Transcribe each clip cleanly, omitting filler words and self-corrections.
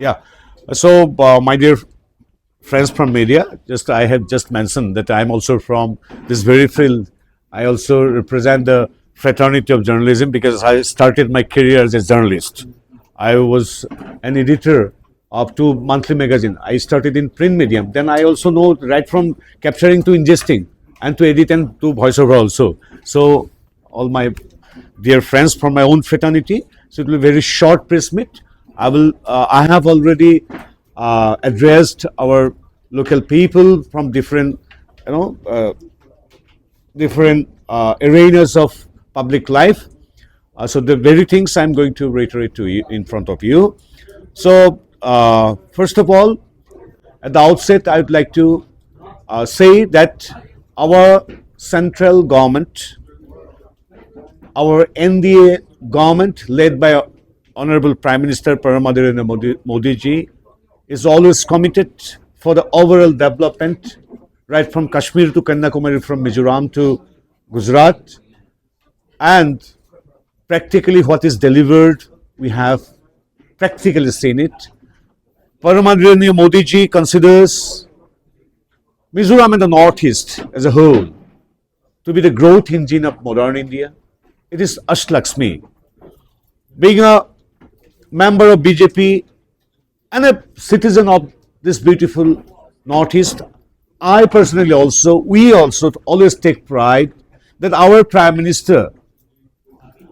Yeah. So, my dear friends from media, I have just mentioned that I'm also from this very field. I also represent the fraternity of journalism because I started my career as a journalist. I was an editor of two monthly magazine. I started in print medium. Then I also know right from capturing to ingesting and to edit and to voiceover also. So all my dear friends from my own fraternity. So it will be a very short press meet. I have already addressed our local people from you know, uh, different arenas of public life. So the very things I'm going to reiterate to you in front of you. So first of all, at the outset, I would like to say that our central government, our NDA government led by Honorable Prime Minister Pranab Modi ji is always committed for the overall development right from Kashmir to Kanyakumari, from Mizoram to Gujarat, and practically what is delivered, we have practically seen it. Pranab Modi ji considers Mizoram and the Northeast as a whole to be the growth engine of modern India. It is Ashlakshmi. Being a member of BJP and a citizen of this beautiful Northeast, we also always take pride that our Prime Minister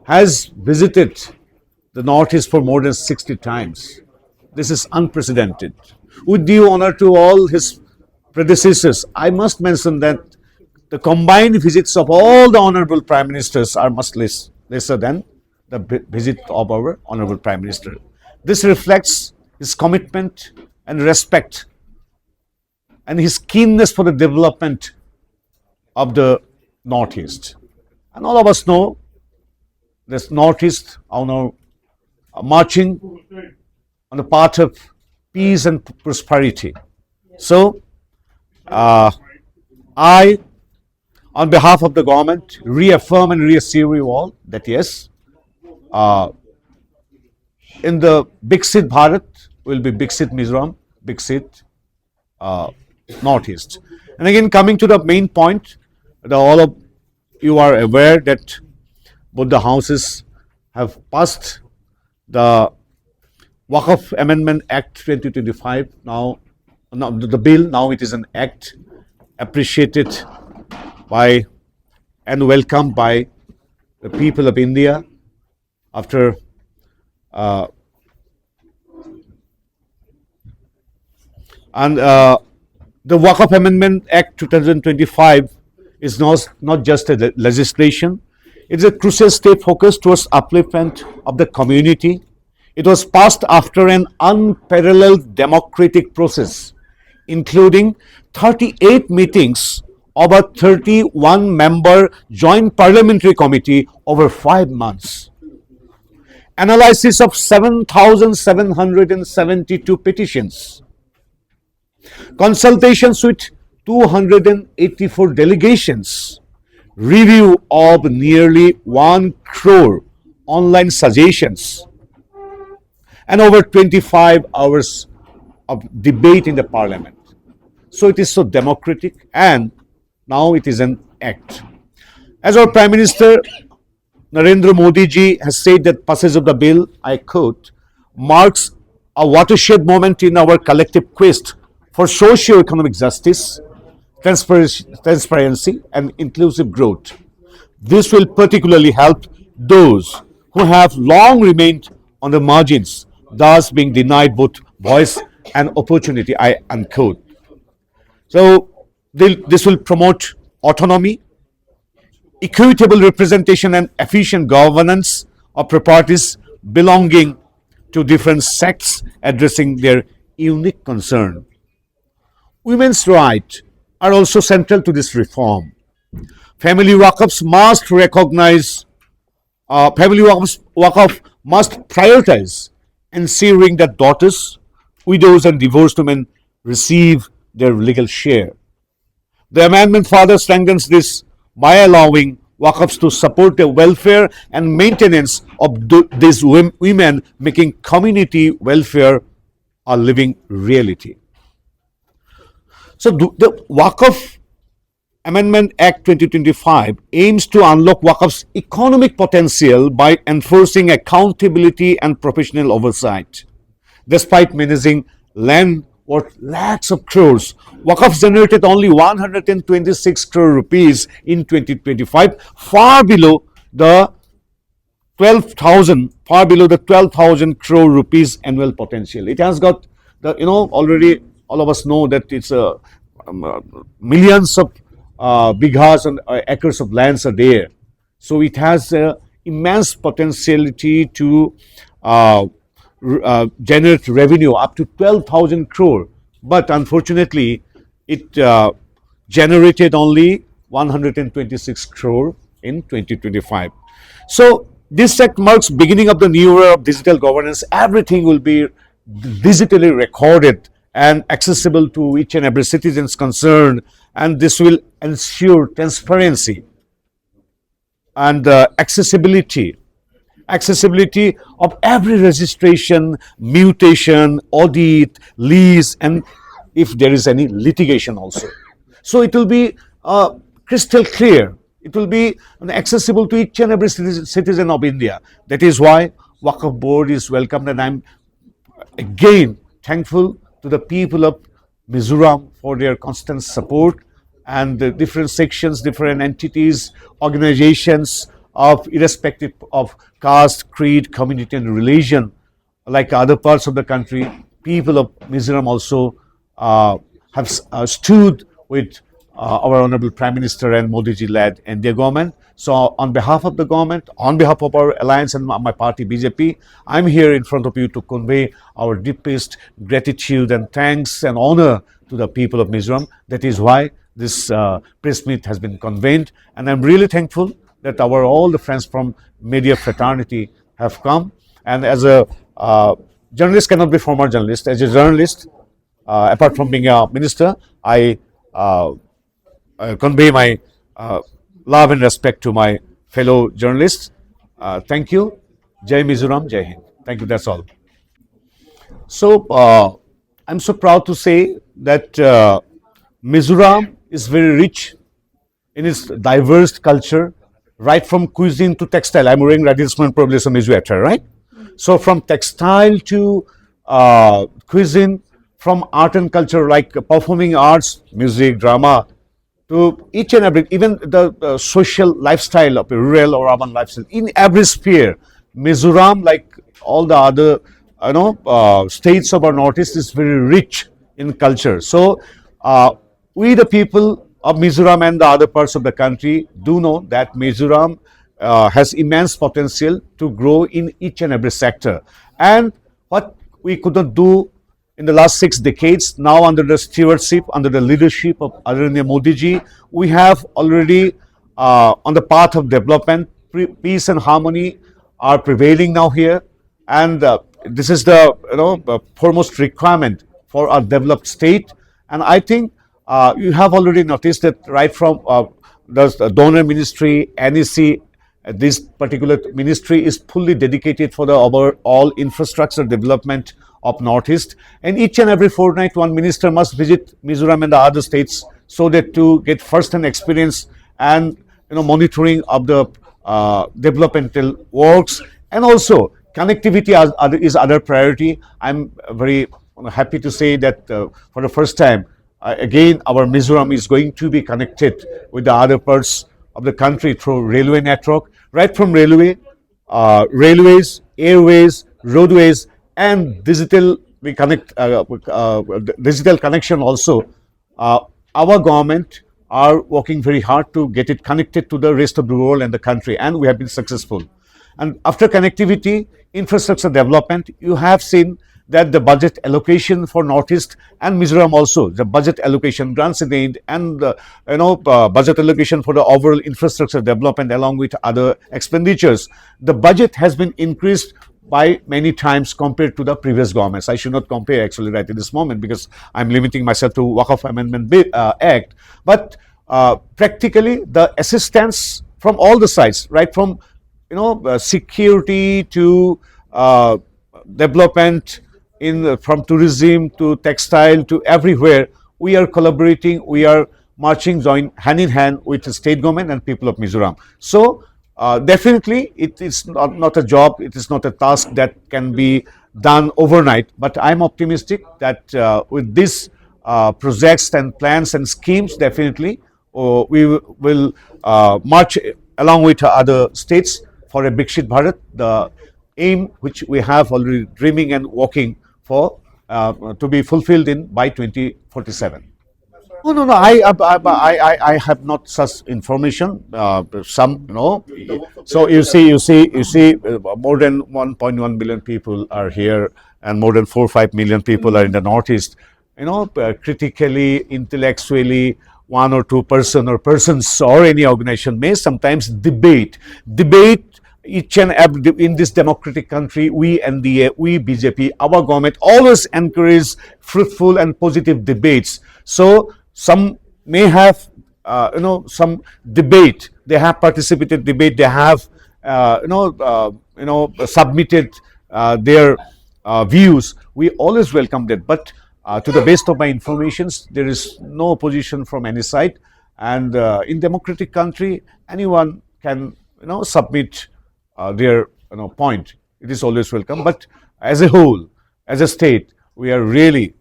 has visited the Northeast for more than 60 times. This is unprecedented. With due honor to all his predecessors, I must mention that the combined visits of all the honorable Prime Ministers are much lesser than the visit of our honorable Prime Minister. This reflects his commitment and respect and his keenness for the development of the Northeast. And all of us know this Northeast are now marching on the path of peace and prosperity. So, I, on behalf of the government, reaffirm and reassure you all that yes, in the Biksit Bharat will be Biksit Mizoram, Biksit Northeast. And again, coming to the main point, all of you are aware that both the houses have passed the Waqf Amendment Act 2025. Now the bill, now it is an act appreciated by and welcomed by the people of India after the Waqf Amendment Act 2025 is not just a legislation. It is a crucial step focused towards upliftment of the community. It was passed after an unparalleled democratic process, including 38 meetings of a 31-member joint parliamentary committee over 5 months, analysis of 7,772 petitions, consultations with 284 delegations, review of nearly 1 crore online suggestions, and over 25 hours of debate in the parliament. So it is so democratic, and now it is an act. As our Prime Minister Narendra Modi ji has said that passage of the bill, I quote, marks a watershed moment in our collective quest for socio-economic justice, transparency and inclusive growth. This will particularly help those who have long remained on the margins, thus being denied both voice and opportunity, I unquote. So this will promote autonomy, equitable representation and efficient governance of properties belonging to different sects addressing their unique concern. Women's rights are also central to this reform. Family Waqfs must recognize, Waqf must prioritize ensuring that daughters, widows and divorced women receive their legal share. The amendment further strengthens this by allowing Waqfs to support the welfare and maintenance of these women, making community welfare a living reality. So the Waqf Amendment Act 2025 aims to unlock Waqf's economic potential by enforcing accountability and professional oversight. Despite managing land worth lakhs of crores, Waqf generated only 126 crore rupees in 2025, the far below the 12,000 crore rupees annual potential. It has got the, already all of us know that it's millions of bighas and acres of lands are there. So it has immense potentiality to uh, generate revenue up to 12,000 crore. But unfortunately, it generated only 126 crore in 2025. So this act marks beginning of the new era of digital governance. Everything will be digitally recorded and accessible to each and every citizens concerned, and this will ensure transparency and accessibility of every registration, mutation, audit, lease, and if there is any litigation also. So it will be crystal clear. It will be accessible to each and every citizen of India. That is why Waqf Board is welcomed, and I'm again thankful to the people of Mizoram for their constant support, and the different sections, different entities, organizations of irrespective of caste, creed, community, and religion, like other parts of the country, people of Mizoram also have stood with our Honorable Prime Minister and Modi ji led India government. So on behalf of the government, on behalf of our alliance and my party BJP, I'm here in front of you to convey our deepest gratitude and thanks and honor to the people of Mizoram. That is why this press meet has been convened, and I'm really thankful that all the friends from media fraternity have come. And as a journalist cannot be former journalist. As a journalist, apart from being a minister, I convey my love and respect to my fellow journalists. Thank you. Jai Mizoram, Jai Hind. Thank you. That's all. So I'm so proud to say that Mizoram is very rich in its diverse culture, right from cuisine to textile. I'm wearing Radisman Problem Mizuatra, right? So from textile to cuisine, from art and culture like performing arts, music, drama, to each and every, even the social lifestyle of a rural or urban lifestyle, in every sphere, Mizoram, like all the other, states of our northeast, is very rich in culture. So we, the people of Mizoram and the other parts of the country, do know that Mizoram has immense potential to grow in each and every sector. And what we could not do in the last 6 decades, now under the stewardship, under the leadership of Adharaniya Modi ji, we have already on the path of development. Peace and harmony are prevailing now here, and this is the foremost requirement for a developed state. And I think you have already noticed that right from the donor ministry, NEC, this particular ministry is fully dedicated for the overall infrastructure development of Northeast, and each and every fortnight one minister must visit Mizoram and the other states so that to get first-hand experience and monitoring of the developmental works, and also connectivity is other priority. I'm very happy to say that for the first time again our Mizoram is going to be connected with the other parts of the country through railway network, right from railways, airways, roadways, and digital digital connection also. Our government are working very hard to get it connected to the rest of the world and the country, and we have been successful. And after connectivity, infrastructure development, you have seen that the budget allocation for Northeast and Mizoram also, the budget allocation grants in the end, and budget allocation for the overall infrastructure development along with other expenditures, the budget has been increased by many times compared to the previous governments. I should not compare actually right at this moment because I'm limiting myself to Waqf Amendment Act. But practically the assistance from all the sides, right from security to development, from tourism to textile to everywhere, we are collaborating, we are marching join hand in hand with the state government and people of Mizoram. So definitely it is not a job, it is not a task that can be done overnight, but I'm optimistic that with these projects and plans and schemes, definitely we will march along with other states for a Bikshit Bharat, the aim which we have already dreaming and working for to be fulfilled in by 2047. No, no, no. I have not such information. Some, no. So you see, more than 1.1 billion people are here, and more than 5 million people are in the Northeast. Critically, intellectually, one or two person or persons or any organization may sometimes debate each and every in this democratic country. We NDA, we BJP, our government always encourage fruitful and positive debates. So some may have some debate, they have participated debate, they have submitted their views. We always welcome that, but to the best of my informations, there is no opposition from any side, and in democratic country anyone can submit their point. It is always welcome, but as a whole, as a state, we are really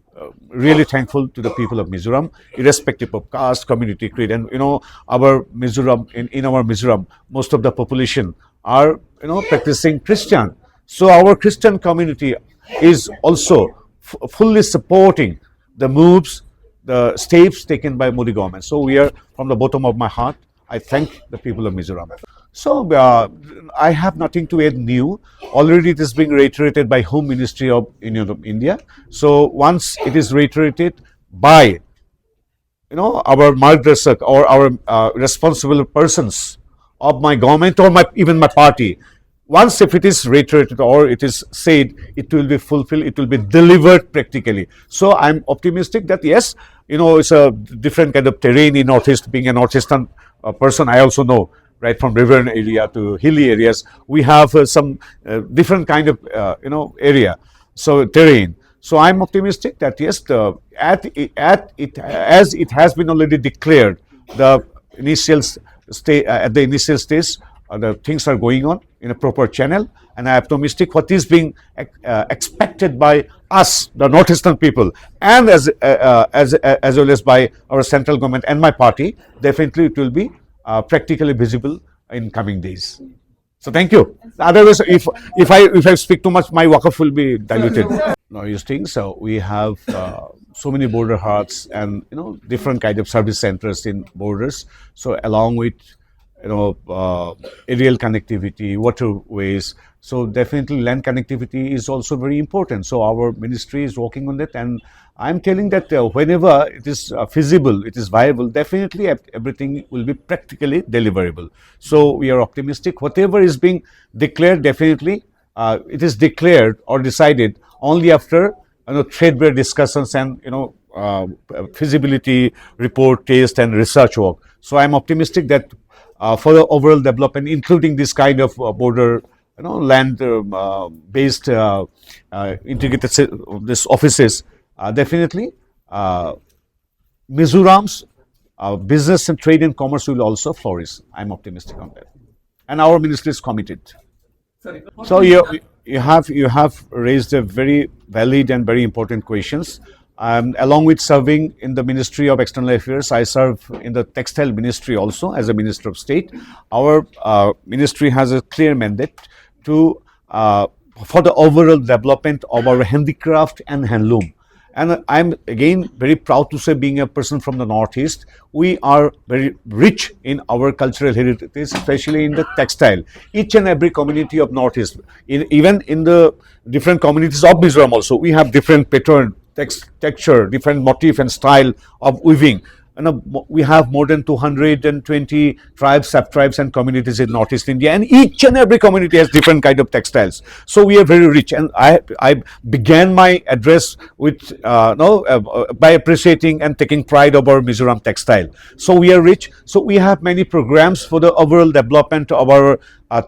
thankful to the people of Mizoram, irrespective of caste, community, creed, and our Mizoram, in our Mizoram, most of the population are practicing Christian. So our Christian community is also fully supporting the moves, the steps taken by Modi government. So we are, from the bottom of my heart, I thank the people of Mizoram. So I have nothing to add new. Already it is being reiterated by Home Ministry of India. So once it is reiterated by our Margherita or our responsible persons of my government or even my party, once if it is reiterated or it is said, it will be fulfilled, it will be delivered practically. So I'm optimistic that yes, it's a different kind of terrain in Northeast. Being a Northeastern person, I also know, right from river area to hilly areas, we have some different kind of area, so terrain. So I'm optimistic that yes, as it has been already declared, the initial at the initial stage, the things are going on in a proper channel, and I'm optimistic what is being expected by us, the Northeastern people, and as well as by our central government and my party. Definitely, it will be practically visible in coming days. So thank you. Otherwise, if I speak too much, my waqf will be diluted. No, you think so? We have so many border huts and different kind of service centers in borders. So along with aerial connectivity, waterways. So definitely land connectivity is also very important. So our ministry is working on that, and I'm telling that whenever it is feasible, it is viable, definitely everything will be practically deliverable. So we are optimistic. Whatever is being declared, definitely it is declared or decided only after threadbare discussions and feasibility report, test, and research work. So I'm optimistic that for the overall development, including this kind of border, land based integrated this offices, definitely Mizoram's business and trade and commerce will also flourish. I'm optimistic on that, and our ministry is committed. So you have raised a very valid and very important questions. Along with serving in the Ministry of External Affairs, I serve in the Textile Ministry also as a Minister of State. Our ministry has a clear mandate to for the overall development of our handicraft and handloom. And I'm again very proud to say, being a person from the Northeast, we are very rich in our cultural heritage, especially in the textile. Each and every community of Northeast, even in the different communities of Mizoram also, we have different pattern, texture, different motif and style of weaving. we have more than 220 tribes, sub-tribes and communities in Northeast India, and each and every community has different kind of textiles. So we are very rich, and I began my address with by appreciating and taking pride of our Mizoram textile. So we are rich. So we have many programs for the overall development of our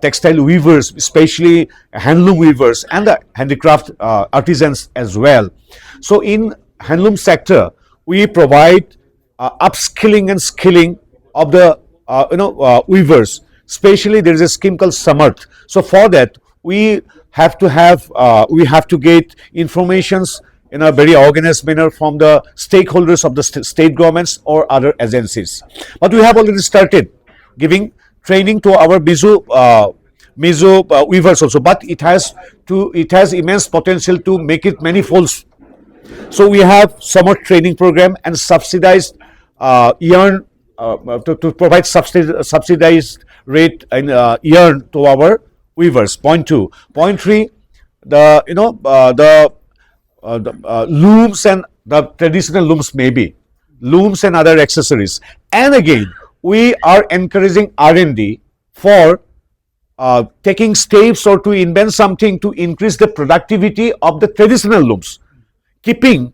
textile weavers, especially handloom weavers and the handicraft artisans as well. So in handloom sector, we provide upskilling and skilling of the weavers. Especially there is a scheme called Samarth. So for that we have to get informations in a very organized manner from the stakeholders of the state governments or other agencies. But we have already started giving training to our Mizo weavers also. But it has immense potential to make it many folds. So we have summer training program and subsidized yarn to provide subsidized rate in yarn to our weavers. Point 2. Point 3. The looms and the traditional looms, maybe looms and other accessories. And again, we are encouraging R&D for taking steps or to invent something to increase the productivity of the traditional looms, keeping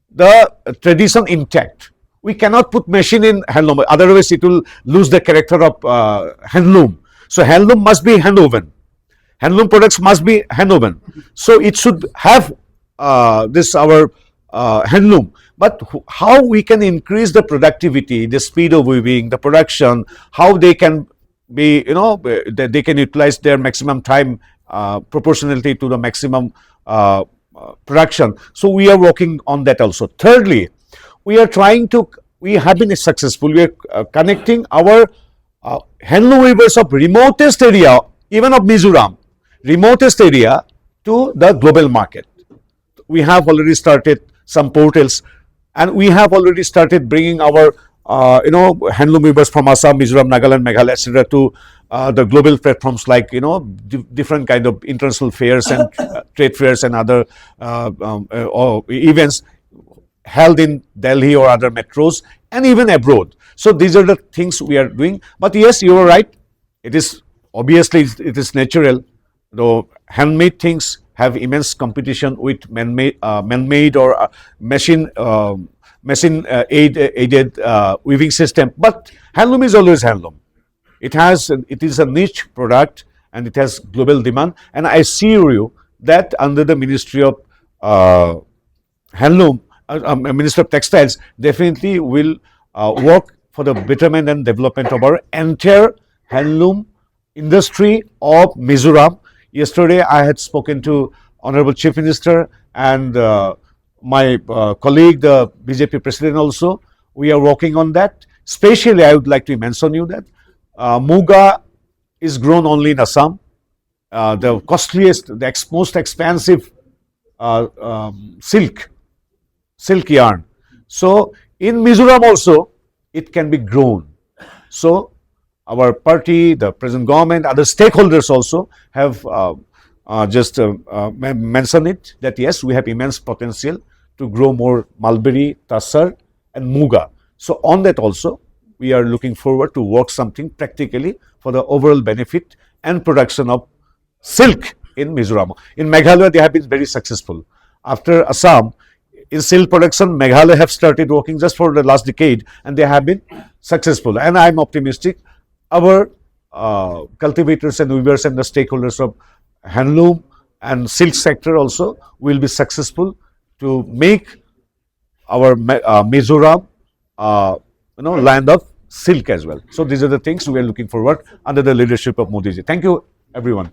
the tradition intact. We cannot put machine in handloom, otherwise it will lose the character of handloom. So handloom must be handwoven. Handloom products must be handwoven. So it should have this our handloom. But how we can increase the productivity, the speed of weaving, the production, how they can be, they can utilize their maximum time proportionally to the maximum production. So we are working on that also. Thirdly, we have been successful. We are connecting our handloom weavers of remotest area, even of Mizoram, remotest area, to the global market. We have already started some portals, and we have already started bringing our handloom weavers from Assam, Mizoram, Nagaland, Meghalaya, etc. to the global platforms like different kind of international fairs and trade fairs and other events held in Delhi or other metros and even abroad. So these are the things we are doing. But yes, you are right. It is obviously it is natural. Though handmade things have immense competition with man-made or machine aided weaving system. But handloom is always handloom. It is a niche product and it has global demand. And I assure you that under the Ministry of Handloom, Minister of Textiles definitely will work for the betterment and development of our entire handloom industry of Mizoram. Yesterday, I had spoken to Honorable Chief Minister and my colleague, the BJP President also. We are working on that. Especially, I would like to mention you that muga is grown only in Assam. The costliest, the most expensive silk yarn. So in Mizoram also, it can be grown. So our party, the present government, other stakeholders also have just mentioned it that yes, we have immense potential to grow more mulberry, tassar and muga. So on that also, we are looking forward to work something practically for the overall benefit and production of silk in Mizoram. In Meghalaya, they have been very successful. After Assam, in silk production, Meghalaya have started working just for the last decade and they have been successful. And I am optimistic our cultivators and weavers and the stakeholders of handloom and silk sector also will be successful to make our Mizoram land of silk as well. So these are the things we are looking forward under the leadership of Modi ji. Thank you, everyone.